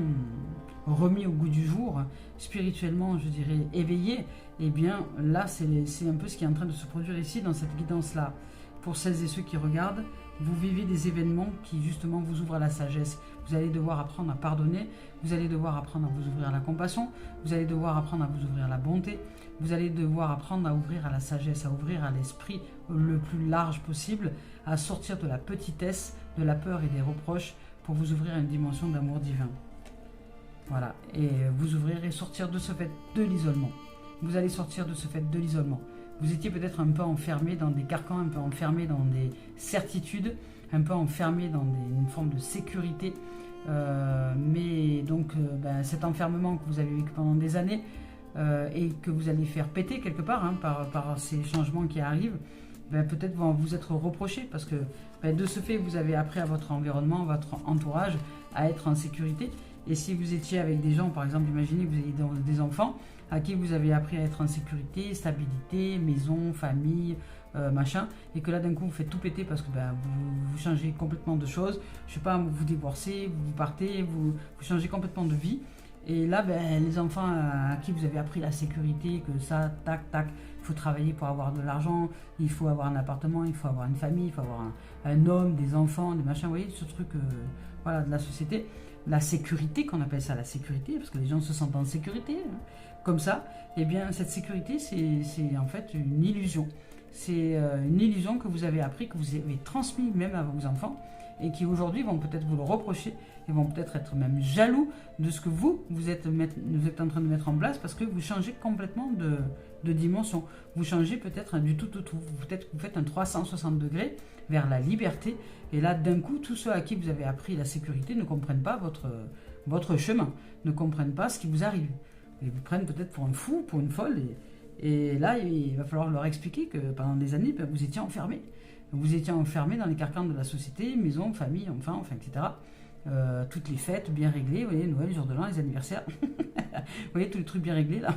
remis au goût du jour, spirituellement, je dirais, éveillé. Et bien là, c'est un peu ce qui est en train de se produire ici, dans cette guidance-là. Pour celles et ceux qui regardent, vous vivez des événements qui justement vous ouvrent à la sagesse. Vous allez devoir apprendre à pardonner, vous allez devoir apprendre à vous ouvrir à la compassion, vous allez devoir apprendre à vous ouvrir à la bonté, vous allez devoir apprendre à ouvrir à la sagesse, à ouvrir à l'esprit le plus large possible, à sortir de la petitesse, de la peur et des reproches pour vous ouvrir à une dimension d'amour divin. Voilà, et vous ouvrir et sortir de ce fait de l'isolement. Vous allez sortir de ce fait de l'isolement. Vous étiez peut-être un peu enfermé dans des carcans, un peu enfermé dans des certitudes, un peu enfermé dans une forme de sécurité. Mais donc cet enfermement que vous avez vécu pendant des années et que vous allez faire péter quelque part par ces changements qui arrivent, peut-être vont vous être reprochés parce que de ce fait, vous avez appris à votre environnement, à votre entourage à être en sécurité. Et si vous étiez avec des gens, par exemple, imaginez que vous ayez des enfants à qui vous avez appris à être en sécurité, stabilité, maison, famille, machin, et que là d'un coup vous faites tout péter parce que vous changez complètement de choses, je sais pas, vous divorcez, vous partez, vous changez complètement de vie, et là les enfants à qui vous avez appris la sécurité, que ça, tac, tac, il faut travailler pour avoir de l'argent, il faut avoir un appartement, il faut avoir une famille, il faut avoir un homme, des enfants, des machins, vous voyez, ce truc voilà, de la société. La sécurité, qu'on appelle ça la sécurité, parce que les gens se sentent en sécurité, comme ça, et bien cette sécurité, c'est en fait une illusion. C'est une illusion que vous avez appris, que vous avez transmis même à vos enfants, et qui aujourd'hui vont peut-être vous le reprocher et vont peut-être être même jaloux de ce que vous êtes en train de mettre en place parce que vous changez complètement de dimension. Vous changez peut-être du tout. Peut-être que vous faites un 360 degrés vers la liberté et là d'un coup tous ceux à qui vous avez appris la sécurité ne comprennent pas votre chemin, ne comprennent pas ce qui vous arrive. Ils vous prennent peut-être pour un fou, pour une folle et là il va falloir leur expliquer que pendant des années vous étiez enfermés. Vous étiez enfermés dans les carcans de la société, maison, famille, enfants, etc. Toutes les fêtes bien réglées, vous voyez, Noël, jour de l'an, les anniversaires, vous voyez, tous les trucs bien réglés là,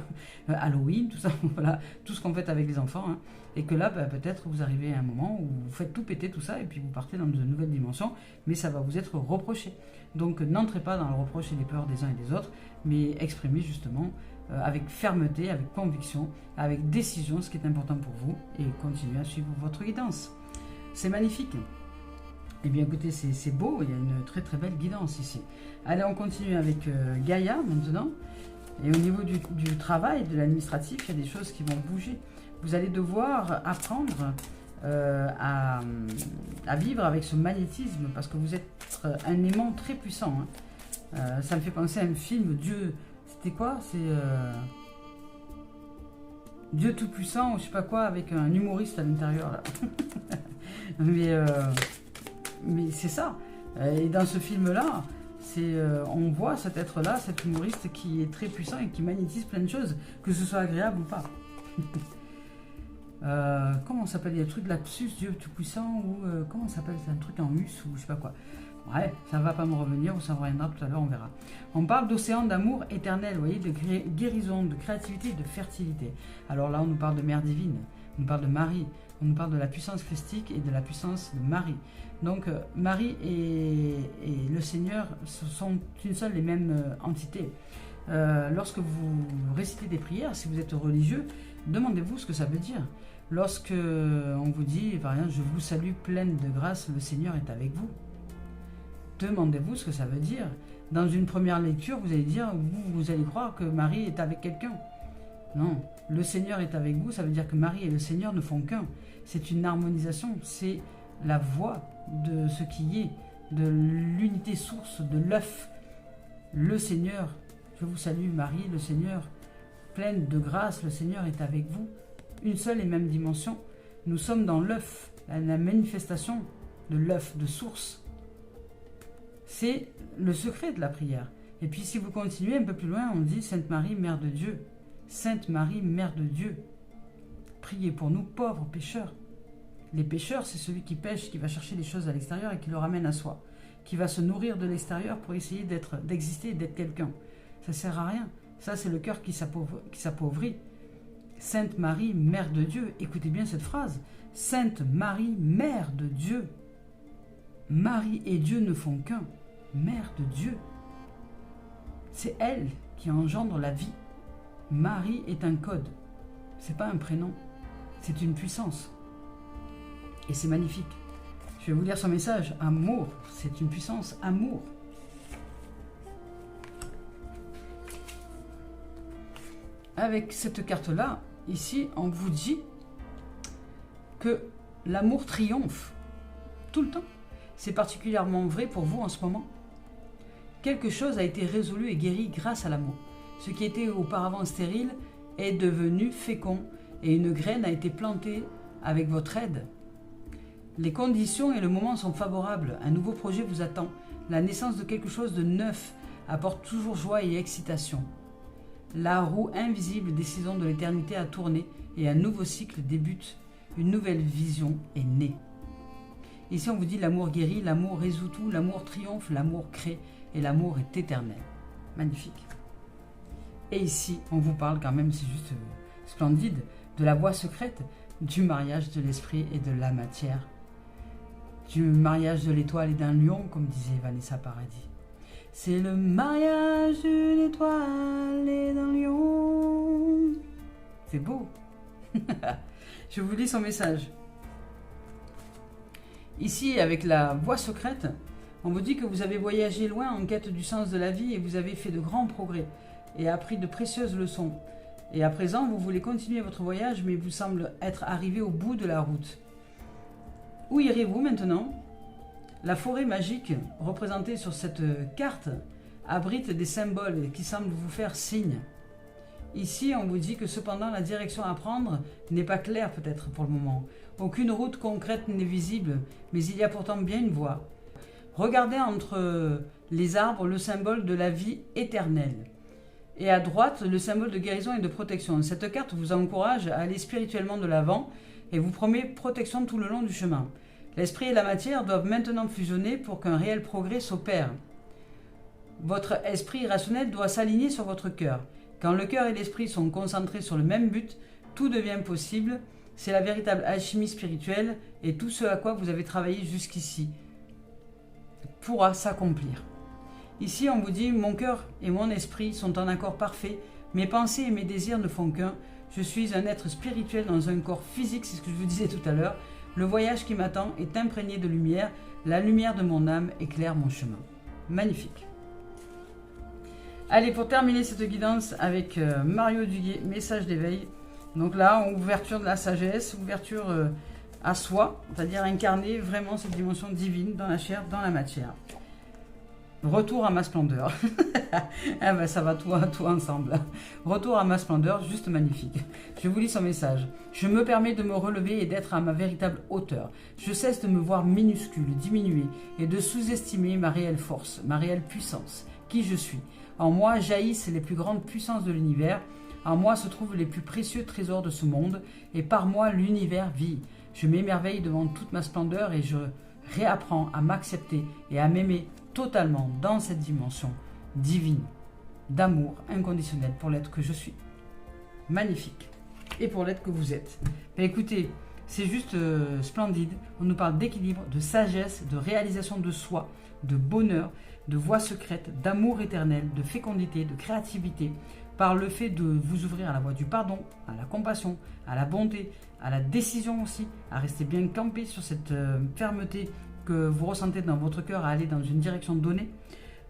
Halloween, tout ça, voilà, tout ce qu'on fait avec les enfants, hein. Et que là, peut-être vous arrivez à un moment où vous faites tout péter tout ça et puis vous partez dans une nouvelle dimension, mais ça va vous être reproché. Donc n'entrez pas dans le reproche et les peurs des uns et des autres, mais exprimez justement avec fermeté, avec conviction, avec décision ce qui est important pour vous et continuez à suivre votre guidance. C'est magnifique. Eh bien écoutez, c'est beau, il y a une très très belle guidance ici. Allez, on continue avec Gaïa maintenant. Et au niveau du travail, de l'administratif, il y a des choses qui vont bouger. Vous allez devoir apprendre à vivre avec ce magnétisme parce que vous êtes un aimant très puissant. Hein. Ça me fait penser à un film, Dieu, c'était quoi? C'est Dieu Tout-Puissant ou je sais pas quoi, avec un humoriste à l'intérieur là. Mais c'est ça. Et dans ce film-là, on voit cet être-là, cet humoriste qui est très puissant et qui magnétise plein de choses, que ce soit agréable ou pas. Comment ça s'appelle? Il y a le truc de lapsus, Dieu Tout-Puissant, ou comment ça s'appelle? C'est un truc en us ou je sais pas quoi. Ouais, ça va pas me revenir ou ça reviendra tout à l'heure, on verra. On parle d'océan d'amour éternel, vous voyez, de guérison, de créativité, de fertilité. Alors là, on nous parle de mère divine, on nous parle de Marie, on nous parle de la puissance christique et de la puissance de Marie. Donc Marie et le Seigneur, ce sont une seule et même entité. Lorsque vous récitez des prières, si vous êtes religieux, demandez-vous ce que ça veut dire. Lorsque on vous dit, par exemple, je vous salue pleine de grâce, le Seigneur est avec vous. Demandez-vous ce que ça veut dire. Dans une première lecture, vous allez dire, vous allez croire que Marie est avec quelqu'un. Non, le Seigneur est avec vous, ça veut dire que Marie et le Seigneur ne font qu'un. C'est une harmonisation, c'est la voix de ce qui est, de l'unité source, de l'œuf. Le Seigneur, je vous salue Marie, le Seigneur, pleine de grâce, le Seigneur est avec vous. Une seule et même dimension. Nous sommes dans l'œuf, la manifestation de l'œuf, de source. C'est le secret de la prière. Et puis si vous continuez un peu plus loin, on dit Sainte Marie, Mère de Dieu. Sainte Marie, Mère de Dieu. Priez pour nous pauvres pécheurs. Les pécheurs, c'est celui qui pêche, qui va chercher les choses à l'extérieur et qui le ramène à soi. Qui va se nourrir de l'extérieur pour essayer d'exister et d'être quelqu'un. Ça ne sert à rien. Ça, c'est le cœur qui s'appauvrit. Sainte Marie, Mère de Dieu. Écoutez bien cette phrase. Sainte Marie, Mère de Dieu. Marie et Dieu ne font qu'un. Mère de Dieu. C'est elle qui engendre la vie. Marie est un code. C'est pas un prénom. C'est une puissance. Et c'est magnifique. Je vais vous lire son message. Amour. C'est une puissance. Amour. Avec cette carte-là, ici, on vous dit que l'amour triomphe tout le temps. C'est particulièrement vrai pour vous en ce moment. Quelque chose a été résolu et guéri grâce à l'amour. Ce qui était auparavant stérile est devenu fécond et une graine a été plantée avec votre aide. Les conditions et le moment sont favorables. Un nouveau projet vous attend. La naissance de quelque chose de neuf apporte toujours joie et excitation. La roue invisible des saisons de l'éternité a tourné et un nouveau cycle débute. Une nouvelle vision est née. Ici, on vous dit l'amour guérit, l'amour résout tout, l'amour triomphe, l'amour crée et l'amour est éternel. Magnifique. Et ici, on vous parle quand même, c'est juste splendide, de la voie secrète du mariage de l'esprit et de la matière. Du mariage de l'étoile et d'un lion, comme disait Vanessa Paradis. C'est le mariage d'une étoile et d'un lion. C'est beau. Je vous lis son message. Ici, avec la voie secrète, on vous dit que vous avez voyagé loin en quête du sens de la vie et vous avez fait de grands progrès et appris de précieuses leçons. Et à présent, vous voulez continuer votre voyage, mais vous semble être arrivé au bout de la route. Où irez-vous maintenant? La forêt magique représentée sur cette carte abrite des symboles qui semblent vous faire signe. Ici, on vous dit que cependant la direction à prendre n'est pas claire peut-être pour le moment. Aucune route concrète n'est visible, mais il y a pourtant bien une voie. Regardez entre les arbres le symbole de la vie éternelle. Et à droite, le symbole de guérison et de protection. Cette carte vous encourage à aller spirituellement de l'avant et vous promet protection tout le long du chemin. L'esprit et la matière doivent maintenant fusionner pour qu'un réel progrès s'opère. Votre esprit rationnel doit s'aligner sur votre cœur. Quand le cœur et l'esprit sont concentrés sur le même but, tout devient possible. C'est la véritable alchimie spirituelle et tout ce à quoi vous avez travaillé jusqu'ici pourra s'accomplir. Ici, on vous dit, mon cœur et mon esprit sont en accord parfait, mes pensées et mes désirs ne font qu'un. Je suis un être spirituel dans un corps physique, c'est ce que je vous disais tout à l'heure. Le voyage qui m'attend est imprégné de lumière, la lumière de mon âme éclaire mon chemin. Magnifique. Allez, pour terminer cette guidance avec Mario Duguay, message d'éveil. Donc là, ouverture de la sagesse, ouverture à soi, c'est-à-dire incarner vraiment cette dimension divine dans la chair, dans la matière. Retour à ma splendeur. Ah ben ça va tout ensemble. Retour à ma splendeur, juste magnifique. Je vous lis son message. Je me permets de me relever et d'être à ma véritable hauteur. Je cesse de me voir minuscule, diminuée et de sous-estimer ma réelle force, ma réelle puissance, qui je suis. En moi jaillissent les plus grandes puissances de l'univers. En moi se trouvent les plus précieux trésors de ce monde. Et par moi, l'univers vit. Je m'émerveille devant toute ma splendeur et je réapprends à m'accepter et à m'aimer totalement dans cette dimension divine d'amour inconditionnel pour l'être que je suis. Magnifique. Et pour l'être que vous êtes. Mais écoutez, c'est juste splendide. On nous parle d'équilibre, de sagesse, de réalisation de soi, de bonheur, de voie secrète, d'amour éternel, de fécondité, de créativité, par le fait de vous ouvrir à la voie du pardon, à la compassion, à la bonté, à la décision aussi, à rester bien campé sur cette fermeté que vous ressentez dans votre cœur, à aller dans une direction donnée,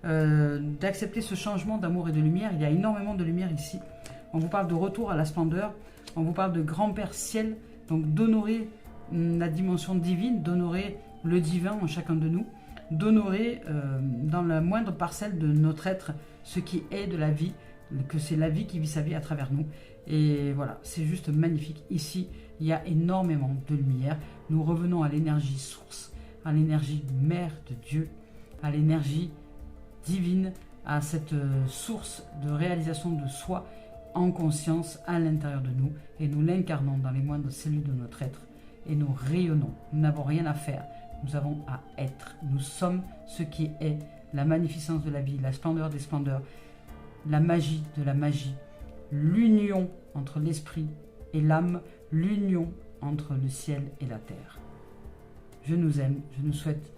d'accepter ce changement d'amour et de lumière. Il y a énormément de lumière ici. On vous parle de retour à la splendeur, on vous parle de grand-père ciel, donc d'honorer la dimension divine, d'honorer le divin en chacun de nous, d'honorer dans la moindre parcelle de notre être ce qui est de la vie, que c'est la vie qui vit sa vie à travers nous. Et voilà, c'est juste magnifique. Ici, il y a énormément de lumière. Nous revenons à l'énergie source, à l'énergie mère de Dieu, à l'énergie divine, à cette source de réalisation de soi en conscience à l'intérieur de nous. Et nous l'incarnons dans les moindres cellules de notre être. Et nous rayonnons. Nous n'avons rien à faire. Nous avons à être. Nous sommes ce qui est la magnificence de la vie, la splendeur des splendeurs, la magie de la magie, l'union entre l'esprit et l'âme, l'union entre le ciel et la terre. Je nous aime, je nous souhaite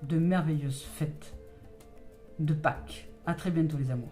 de merveilleuses fêtes de Pâques. À très bientôt les amours.